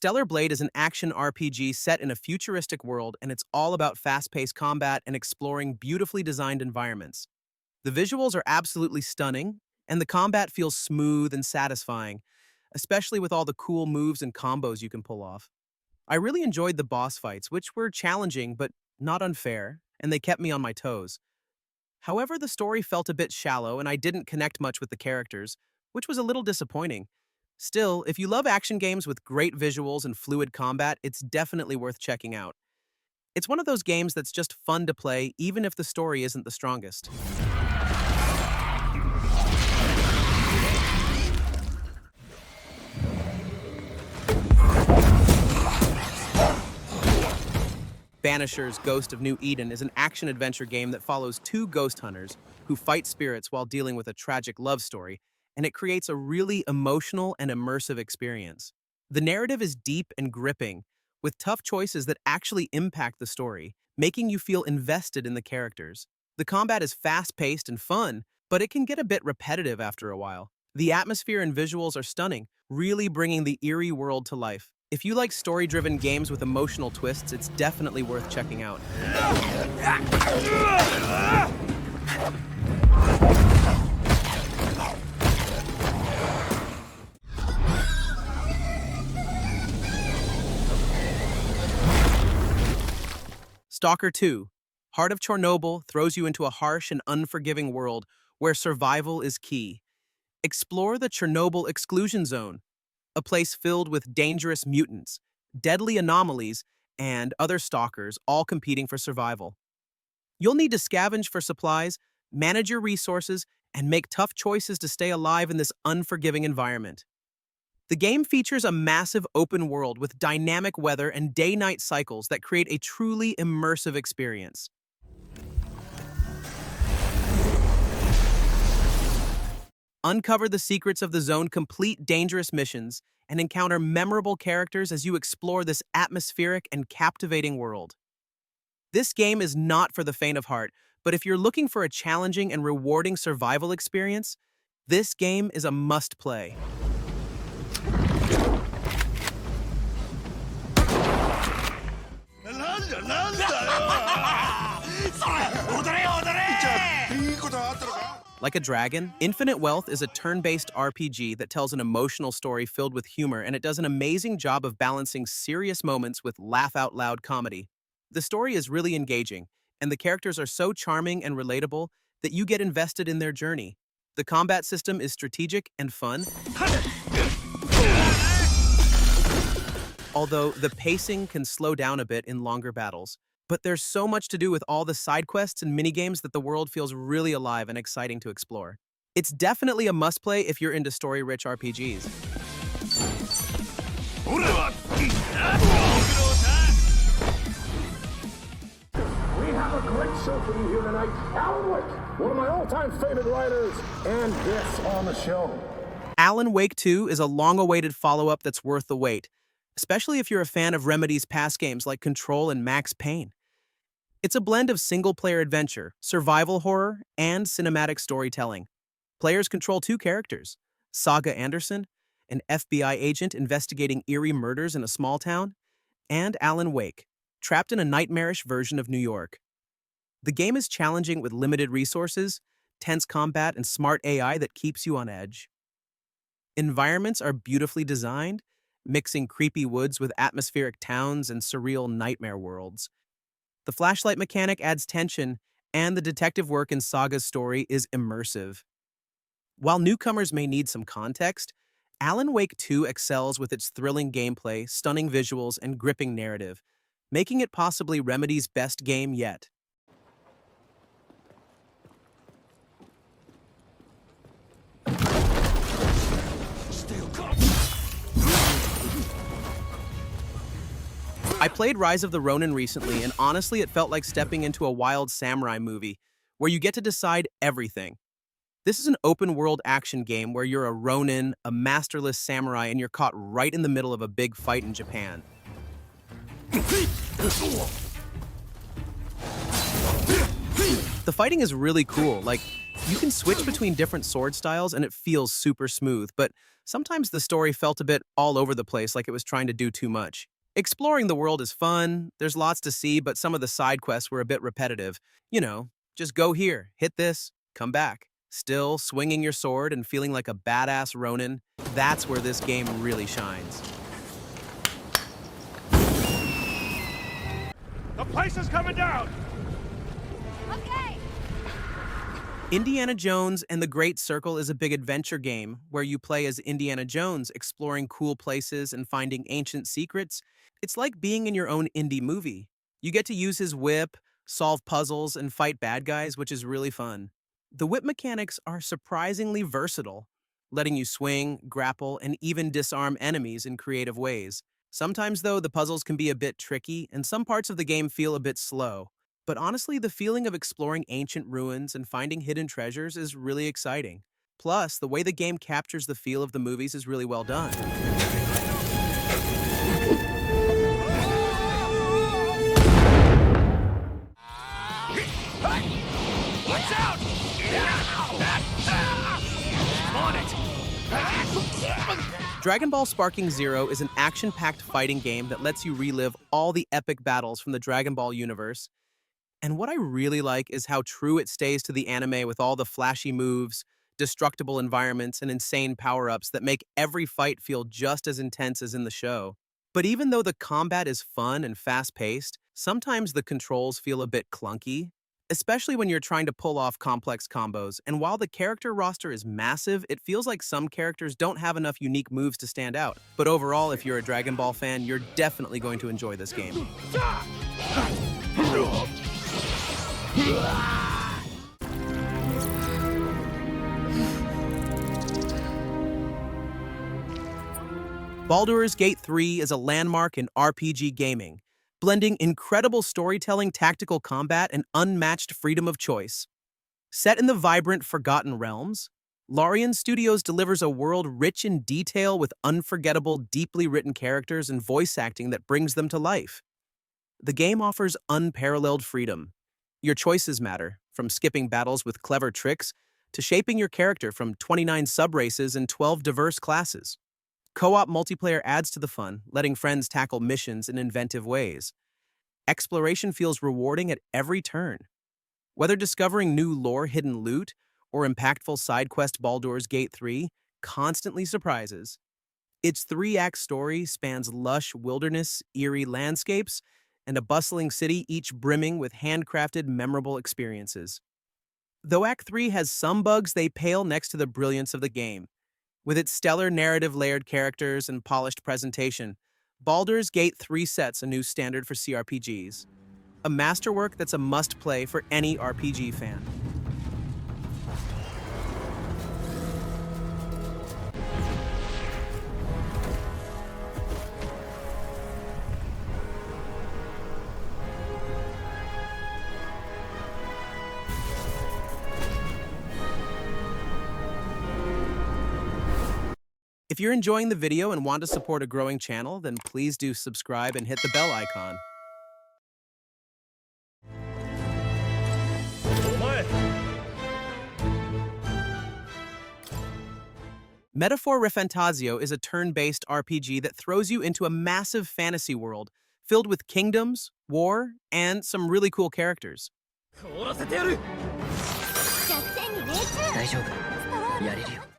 Stellar Blade is an action RPG set in a futuristic world, and it's all about fast-paced combat and exploring beautifully designed environments. The visuals are absolutely stunning, and the combat feels smooth and satisfying, especially with all the cool moves and combos you can pull off. I really enjoyed the boss fights, which were challenging but not unfair, and they kept me on my toes. However, the story felt a bit shallow, and I didn't connect much with the characters, which was a little disappointing. Still, if you love action games with great visuals and fluid combat, it's definitely worth checking out. It's one of those games that's just fun to play, even if the story isn't the strongest. Banishers: Ghost of New Eden is an action-adventure game that follows two ghost hunters who fight spirits while dealing with a tragic love story, and it creates a really emotional and immersive experience. The narrative is deep and gripping, with tough choices that actually impact the story, making you feel invested in the characters. The combat is fast-paced and fun, but it can get a bit repetitive after a while. The atmosphere and visuals are stunning, really bringing the eerie world to life. If you like story-driven games with emotional twists, it's definitely worth checking out. Stalker 2. Heart of Chornobyl throws you into a harsh and unforgiving world where survival is key. Explore the Chernobyl exclusion zone, a place filled with dangerous mutants, deadly anomalies, and other stalkers, all competing for survival. You'll need to scavenge for supplies, manage your resources, and make tough choices to stay alive in this unforgiving environment. The game features a massive open world with dynamic weather and day-night cycles that create a truly immersive experience. Uncover the secrets of the zone, complete dangerous missions, and encounter memorable characters as you explore this atmospheric and captivating world. This game is not for the faint of heart, but if you're looking for a challenging and rewarding survival experience, this game is a must-play. Like a Dragon, Infinite Wealth is a turn-based RPG that tells an emotional story filled with humor, and it does an amazing job of balancing serious moments with laugh-out-loud comedy. The story is really engaging, and the characters are so charming and relatable that you get invested in their journey. The combat system is strategic and fun, although the pacing can slow down a bit in longer battles. But there's so much to do with all the side quests and minigames that the world feels really alive and exciting to explore. It's definitely a must-play if you're into story-rich RPGs. We have a great show for you here tonight. Alan Wake, one of my all-time favorite writers, and guests on the show. Alan Wake 2 is a long-awaited follow-up that's worth the wait, especially if you're a fan of Remedy's past games like Control and Max Payne. It's a blend of single-player adventure, survival horror, and cinematic storytelling. Players control two characters, Saga Anderson, an FBI agent investigating eerie murders in a small town, and Alan Wake, trapped in a nightmarish version of New York. The game is challenging with limited resources, tense combat, and smart AI that keeps you on edge. Environments are beautifully designed, mixing creepy woods with atmospheric towns and surreal nightmare worlds. The flashlight mechanic adds tension, and the detective work in Saga's story is immersive. While newcomers may need some context, Alan Wake 2 excels with its thrilling gameplay, stunning visuals, and gripping narrative, making it possibly Remedy's best game yet. I played Rise of the Ronin recently, and honestly, it felt like stepping into a wild samurai movie, where you get to decide everything. This is an open-world action game where you're a Ronin, a masterless samurai, and you're caught right in the middle of a big fight in Japan. The fighting is really cool, like You can switch between different sword styles and it feels super smooth, but sometimes the story felt a bit all over the place, like it was trying to do too much. Exploring the world is fun, there's lots to see, but some of the side quests were a bit repetitive. You know, just go here, hit this, come back. Still swinging your sword and feeling like a badass Ronin, that's where this game really shines. The place is coming down! Okay. Indiana Jones and the Great Circle is a big adventure game where you play as Indiana Jones, exploring cool places and finding ancient secrets. It's like being in your own indie movie. You get to use his whip, solve puzzles, and fight bad guys, which is really fun. The whip mechanics are surprisingly versatile, letting you swing, grapple, and even disarm enemies in creative ways. Sometimes, though, the puzzles can be a bit tricky, and some parts of the game feel a bit slow. But honestly, the feeling of exploring ancient ruins and finding hidden treasures is really exciting. Plus, the way the game captures the feel of the movies is really well done. Watch out! On it! Dragon Ball Sparking Zero is an action-packed fighting game that lets you relive all the epic battles from the Dragon Ball universe. And what I really like is how true it stays to the anime with all the flashy moves, destructible environments, and insane power-ups that make every fight feel just as intense as in the show. But even though the combat is fun and fast-paced, sometimes the controls feel a bit clunky, especially when you're trying to pull off complex combos. And while the character roster is massive, it feels like some characters don't have enough unique moves to stand out. But overall, if you're a Dragon Ball fan, you're definitely going to enjoy this game. Baldur's Gate 3 is a landmark in RPG gaming, blending incredible storytelling, tactical combat, and unmatched freedom of choice. Set in the vibrant Forgotten Realms, Larian Studios delivers a world rich in detail with unforgettable, deeply written characters and voice acting that brings them to life. The game offers unparalleled freedom. Your choices matter, from skipping battles with clever tricks to shaping your character from 29 sub-races and 12 diverse classes. Co-op multiplayer adds to the fun, letting friends tackle missions in inventive ways. Exploration feels rewarding at every turn. Whether discovering new lore, hidden loot, or impactful side quest, Baldur's Gate 3 constantly surprises. Its three-act story spans lush wilderness, eerie landscapes, and a bustling city, each brimming with handcrafted, memorable experiences. Though Act 3 has some bugs, they pale next to the brilliance of the game. With its stellar narrative, layered characters, and polished presentation, Baldur's Gate 3 sets a new standard for CRPGs. A masterwork that's a must-play for any RPG fan. If you're enjoying the video and want to support a growing channel, then please do subscribe and hit the bell icon. Metaphor Refantazio is a turn-based RPG that throws you into a massive fantasy world filled with kingdoms, war, and some really cool characters.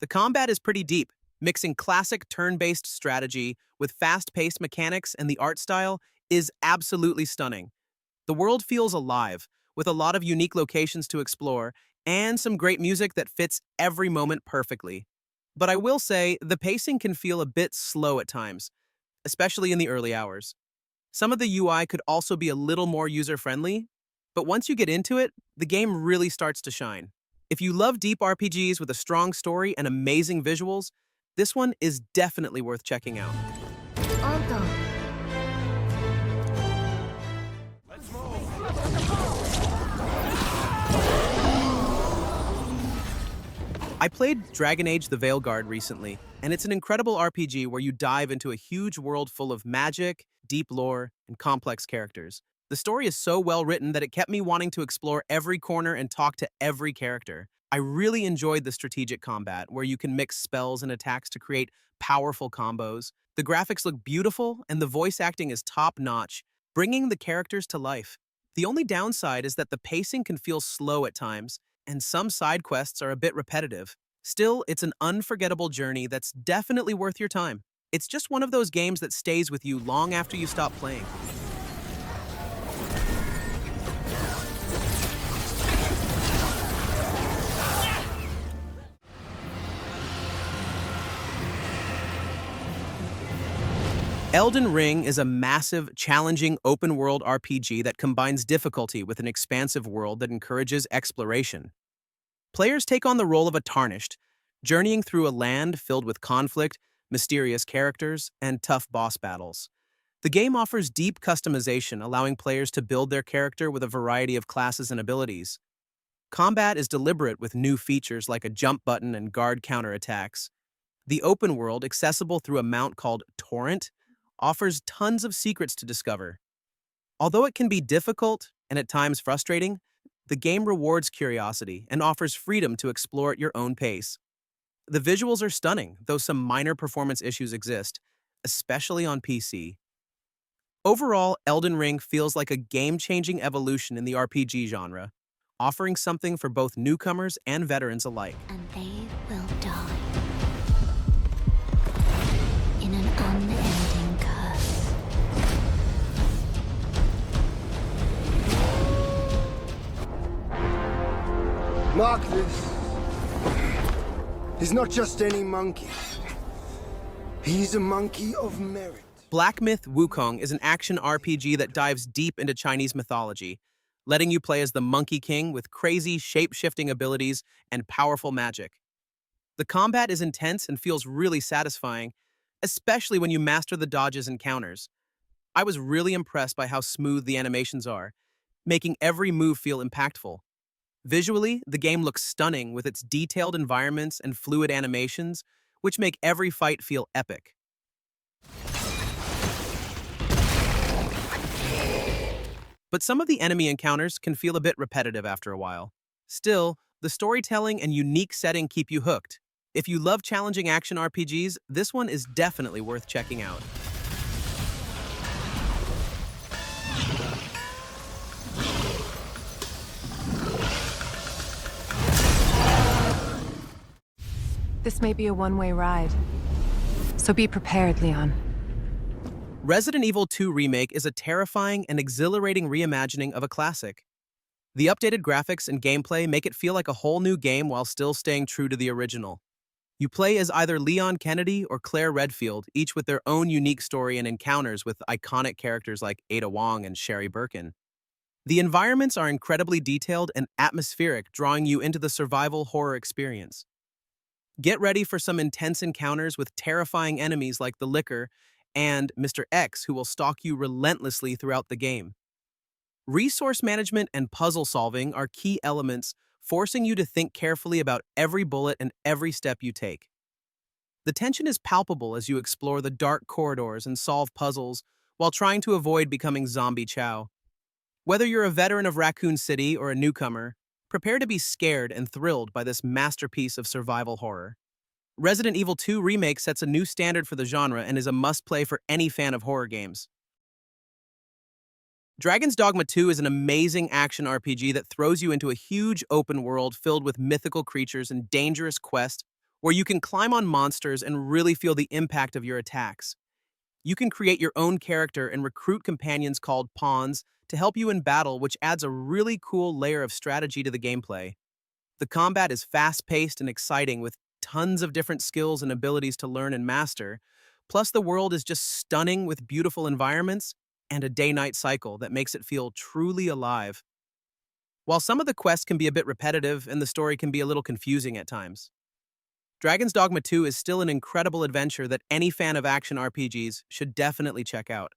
The combat is pretty deep, mixing classic turn-based strategy with fast-paced mechanics, and the art style is absolutely stunning. The world feels alive, with a lot of unique locations to explore, and some great music that fits every moment perfectly. But I will say, the pacing can feel a bit slow at times, especially in the early hours. Some of the UI could also be a little more user-friendly, but once you get into it, the game really starts to shine. If you love deep RPGs with a strong story and amazing visuals, this one is definitely worth checking out. Let's move! I played Dragon Age: The Veilguard recently, and it's an incredible RPG where you dive into a huge world full of magic, deep lore, and complex characters. The story is so well written that it kept me wanting to explore every corner and talk to every character. I really enjoyed the strategic combat, where you can mix spells and attacks to create powerful combos. The graphics look beautiful, and the voice acting is top-notch, bringing the characters to life. The only downside is that the pacing can feel slow at times, and some side quests are a bit repetitive. Still, it's an unforgettable journey that's definitely worth your time. It's just one of those games that stays with you long after you stop playing. Elden Ring is a massive, challenging open-world RPG that combines difficulty with an expansive world that encourages exploration. Players take on the role of a Tarnished, journeying through a land filled with conflict, mysterious characters, and tough boss battles. The game offers deep customization, allowing players to build their character with a variety of classes and abilities. Combat is deliberate with new features like a jump button and guard counterattacks. The open world, accessible through a mount called Torrent, offers tons of secrets to discover. Although it can be difficult and at times frustrating, the game rewards curiosity and offers freedom to explore at your own pace. The visuals are stunning, though some minor performance issues exist, especially on PC. Overall, Elden Ring feels like a game-changing evolution in the RPG genre, offering something for both newcomers and veterans alike. And they will die in an unending curse. Mark this. He's not just any monkey. He's a monkey of merit. Black Myth: Wukong is an action RPG that dives deep into Chinese mythology, letting you play as the Monkey King with crazy, shape-shifting abilities and powerful magic. The combat is intense and feels really satisfying, especially when you master the dodges and counters. I was really impressed by how smooth the animations are, making every move feel impactful. Visually, the game looks stunning with its detailed environments and fluid animations, which make every fight feel epic. But some of the enemy encounters can feel a bit repetitive after a while. Still, the storytelling and unique setting keep you hooked. If you love challenging action RPGs, this one is definitely worth checking out. This may be a one-way ride, so be prepared, Leon. Resident Evil 2 Remake is a terrifying and exhilarating reimagining of a classic. The updated graphics and gameplay make it feel like a whole new game while still staying true to the original. You play as either Leon Kennedy or Claire Redfield, each with their own unique story and encounters with iconic characters like Ada Wong and Sherry Birkin. The environments are incredibly detailed and atmospheric, drawing you into the survival horror experience. Get ready for some intense encounters with terrifying enemies like the Licker and Mr. X, who will stalk you relentlessly throughout the game. Resource management and puzzle solving are key elements, forcing you to think carefully about every bullet and every step you take. The tension is palpable as you explore the dark corridors and solve puzzles while trying to avoid becoming zombie chow. Whether you're a veteran of Raccoon City or a newcomer, prepare to be scared and thrilled by this masterpiece of survival horror. Resident Evil 2 Remake sets a new standard for the genre and is a must-play for any fan of horror games. Dragon's Dogma 2 is an amazing action RPG that throws you into a huge open world filled with mythical creatures and dangerous quests where you can climb on monsters and really feel the impact of your attacks. You can create your own character and recruit companions called pawns to help you in battle, which adds a really cool layer of strategy to the gameplay. The combat is fast-paced and exciting with tons of different skills and abilities to learn and master, plus the world is just stunning with beautiful environments and a day-night cycle that makes it feel truly alive. While some of the quests can be a bit repetitive and the story can be a little confusing at times, Dragon's Dogma 2 is still an incredible adventure that any fan of action RPGs should definitely check out.